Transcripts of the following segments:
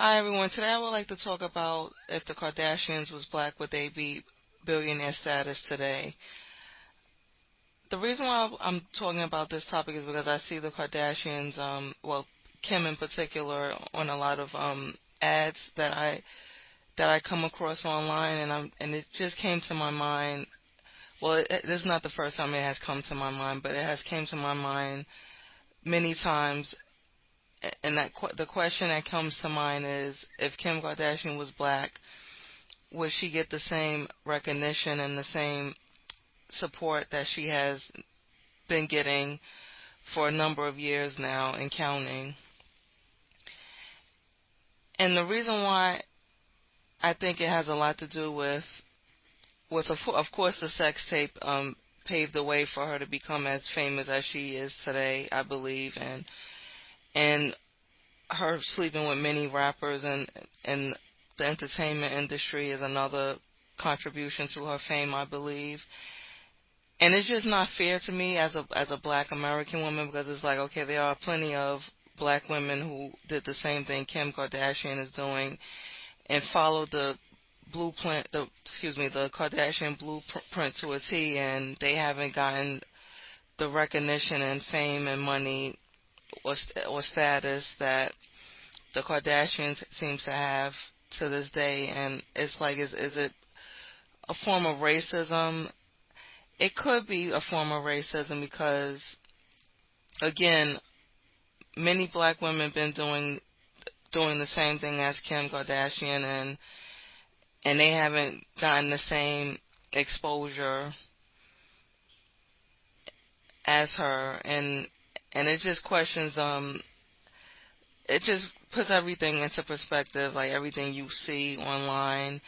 Hi everyone. Today I would like to talk about if the Kardashians was black, would they be billionaire status today? The reason why I'm talking about this topic is because I see the Kardashians, well, Kim in particular, on a lot of ads that I come across online, and it just came to my mind. Well, this is not the first time it has come to my mind, but it has came to my mind many times. And the question that comes to mind is, if Kim Kardashian was black, would she get the same recognition and the same support that she has been getting for a number of years now and counting? And the reason why I think it has a lot to do with of course the sex tape paved the way for her to become as famous as she is today, I believe, and her sleeping with many rappers and the entertainment industry is another contribution to her fame, I believe. And it's just not fair to me as a black American woman, because it's like, okay, there are plenty of black women who did the same thing Kim Kardashian is doing and followed the Kardashian blueprint to a T, and they haven't gotten the recognition and fame and money or status that the Kardashians seems to have to this day. And it's like, is it a form of racism? It could be a form of racism because, again, many black women been doing the same thing as Kim Kardashian, and they haven't gotten the same exposure as her, and it just questions it just puts everything into perspective, like everything you see online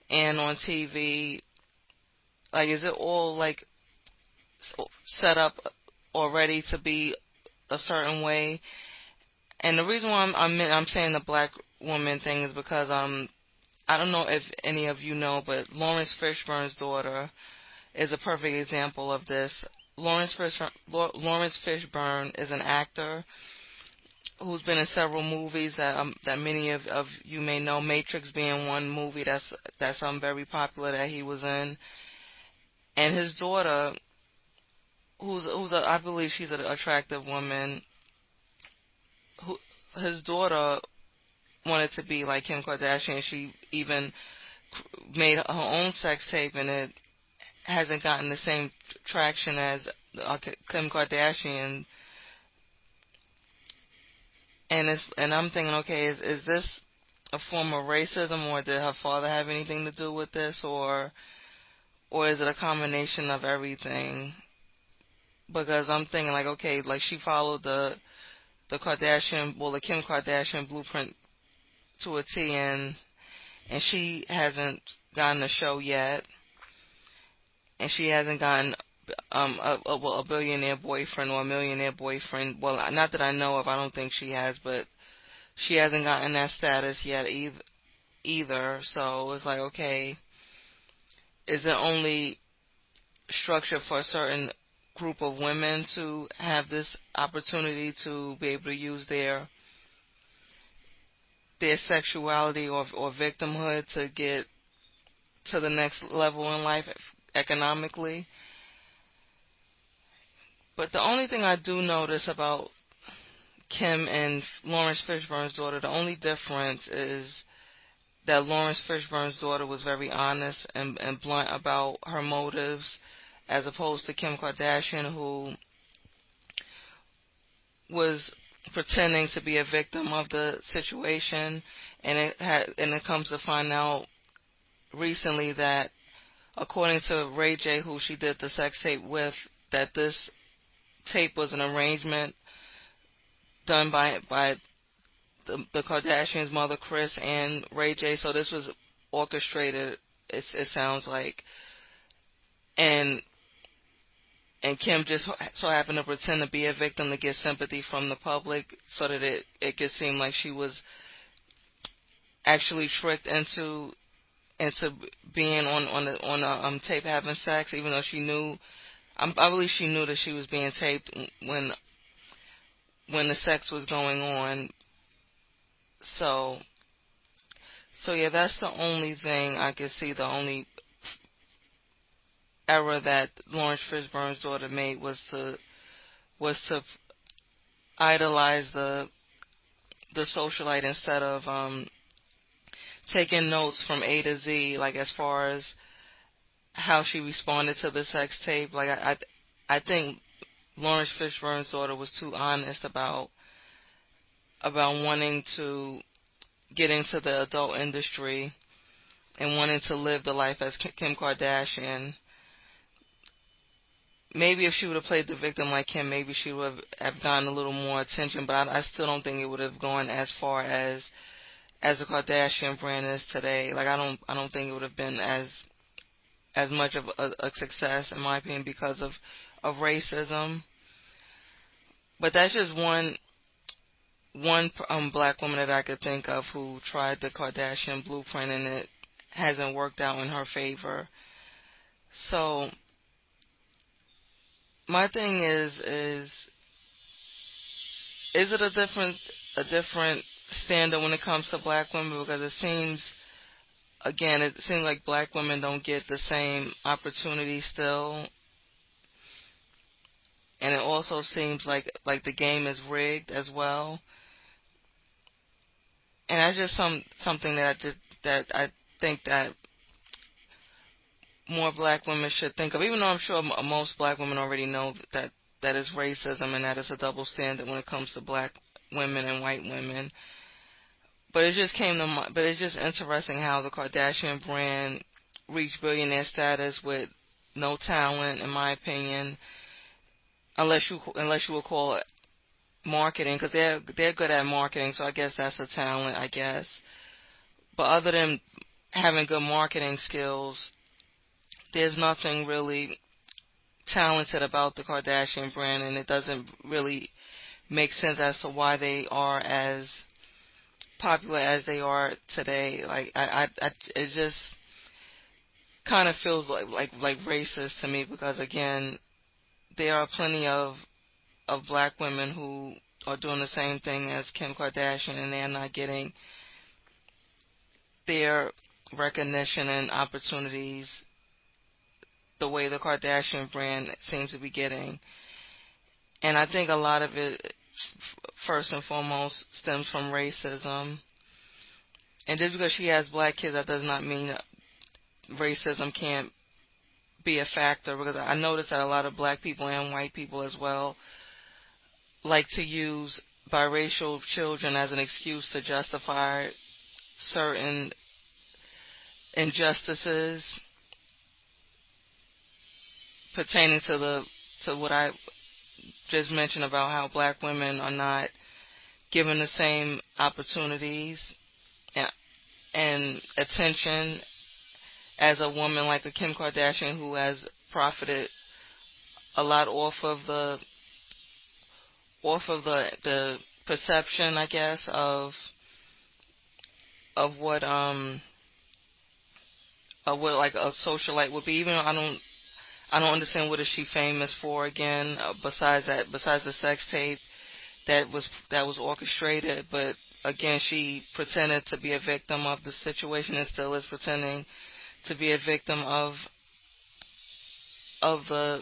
and on TV. Like, is it all like set up already to be a certain way? And the reason why I'm saying the black woman thing is because I don't know if any of you know, but Lawrence Fishburne's daughter is a perfect example of this. Lawrence Fishburne is an actor who's been in several movies that many of you may know. Matrix being one movie that's very popular that he was in. And his daughter, I believe she's an attractive woman. Who His daughter wanted to be like Kim Kardashian. She even made her own sex tape, and it hasn't gotten the same traction as Kim Kardashian. And I'm thinking, okay, is this a form of racism, or did her father have anything to do with this, or is it a combination of everything? Because I'm thinking, like, okay, like, she followed the Kim Kardashian blueprint to a T, and she hasn't gotten a show yet, and she hasn't gotten a billionaire boyfriend or a millionaire boyfriend. Well, not that I know of. I don't think she has, but she hasn't gotten that status yet either. So it's like, okay, is it only structured for a certain group of women to have this opportunity to be able to use their sexuality or victimhood to get to the next level in life economically? But the only thing I do notice about Kim and Lawrence Fishburne's daughter, the only difference is that Lawrence Fishburne's daughter was very honest and blunt about her motives, as opposed to Kim Kardashian, who was pretending to be a victim of the situation. And it comes to find out recently that, according to Ray J, who she did the sex tape with, that this tape was an arrangement done by the Kardashians' mother, Kris, and Ray J. So this was orchestrated, it sounds like. And Kim just so happened to pretend to be a victim to get sympathy from the public, so that it could seem like she was actually tricked into being on a tape having sex, even though she knew. I believe she knew that she was being taped when the sex was going on. So So yeah, that's the only thing I could see. The only error that Lawrence Fishburne's daughter made was to idolize the socialite instead of taking notes from A to Z, like as far as how she responded to the sex tape. Like I think Lawrence Fishburne's daughter was too honest about wanting to get into the adult industry and wanting to live the life as Kim Kardashian. Maybe if she would have played the victim like Kim, maybe she would have gotten a little more attention. But I still don't think it would have gone as far as the Kardashian brand is today. Like I don't think it would have been as much of a success in my opinion because of racism. But that's just one black woman that I could think of who tried the Kardashian blueprint and it hasn't worked out in her favor. So my thing is it a different standard when it comes to black women? Because it seems like black women don't get the same opportunity still, and it also seems like the game is rigged as well. And that's just something that I think that more black women should think of. Even though I'm sure most black women already know that is racism and that is a double standard when it comes to black women and white women. But it just came to mind. But it's just interesting how the Kardashian brand reached billionaire status with no talent, in my opinion, unless you would call it marketing, because they're good at marketing. So I guess that's a talent, I guess. But other than having good marketing skills, there's nothing really talented about the Kardashian brand, and it doesn't really make sense as to why they are as popular as they are today. Like it just kind of feels like racist to me because again, there are plenty of black women who are doing the same thing as Kim Kardashian, and they're not getting their recognition and opportunities the way the Kardashian brand seems to be getting. And I think a lot of it, first and foremost, stems from racism. And just because she has black kids, that does not mean that racism can't be a factor. Because I noticed that a lot of black people and white people as well like to use biracial children as an excuse to justify certain injustices pertaining to what I just mentioned about how black women are not given the same opportunities and attention as a woman like a Kim Kardashian who has profited a lot off of the perception, I guess, of what like a socialite would be. Even though I don't understand what is she famous for again, besides the sex tape that was orchestrated. But again, she pretended to be a victim of the situation and still is pretending to be a victim of the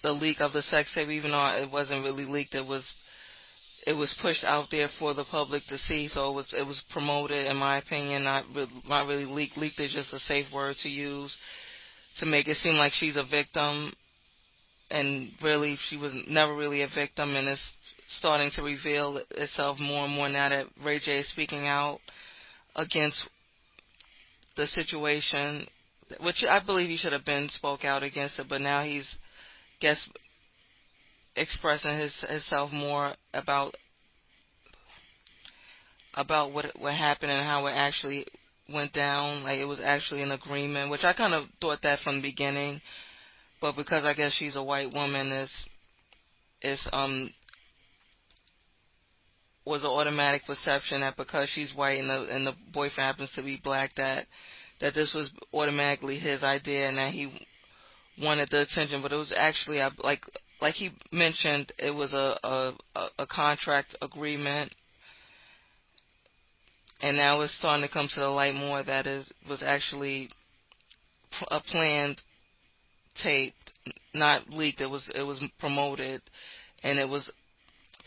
leak of the sex tape, even though it wasn't really leaked. It was pushed out there for the public to see, so it was promoted, in my opinion, not really leaked. Leaked is just a safe word to use to make it seem like she's a victim, and really she was never really a victim, and it's starting to reveal itself more and more now that Ray J is speaking out against the situation, which I believe he should have been spoke out against it, but now he's guess expressing himself more about what happened and how it actually went down. Like it was actually an agreement, which I kind of thought that from the beginning, but because I guess she's a white woman, it's was an automatic perception that because she's white and the boyfriend happens to be black, that this was automatically his idea and that he wanted the attention. But it was actually like he mentioned, it was a contract agreement, and now it's starting to come to the light more that it was actually a planned tape, not leaked. It was promoted, and it was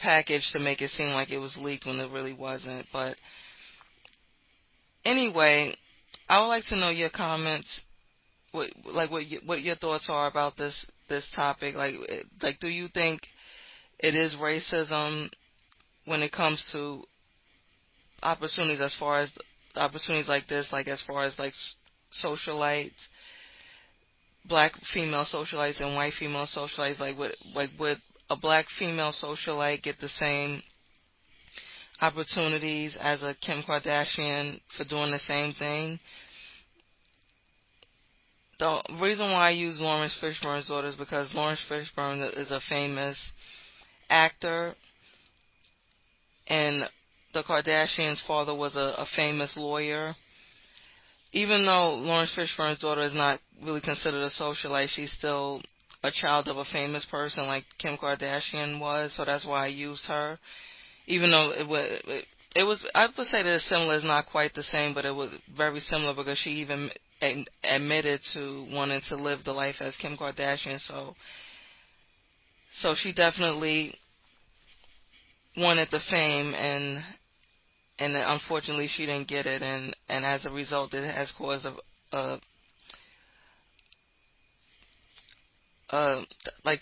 packaged to make it seem like it was leaked when it really wasn't. But anyway, I would like to know your comments. What your thoughts are about this topic. Do you think it is racism when it comes to opportunities, as far as opportunities like this, like as far as like socialites, black female socialites and white female socialites, would a black female socialite get the same opportunities as a Kim Kardashian for doing the same thing? The reason why I use Lawrence Fishburne's daughter is because Lawrence Fishburne is a famous actor, and the Kardashians' father was a famous lawyer. Even though Lawrence Fishburne's daughter is not really considered a socialite, she's still a child of a famous person like Kim Kardashian was, so that's why I used her. Even though it was, I would say that it's similar. It's not quite the same, but it was very similar because she even admitted to wanting to live the life as Kim Kardashian. So she definitely wanted the fame, and unfortunately she didn't get it, and as a result it has caused a like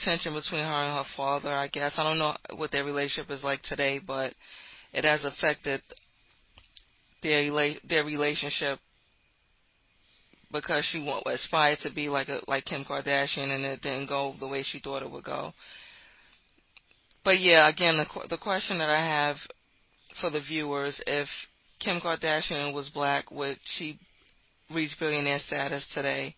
tension between her and her father. I guess I don't know what their relationship is like today, but it has affected their relationship because she aspired to be like Kim Kardashian, and it didn't go the way she thought it would go. But yeah, again, the question that I have for the viewers: if Kim Kardashian was black, would she reach billionaire status today?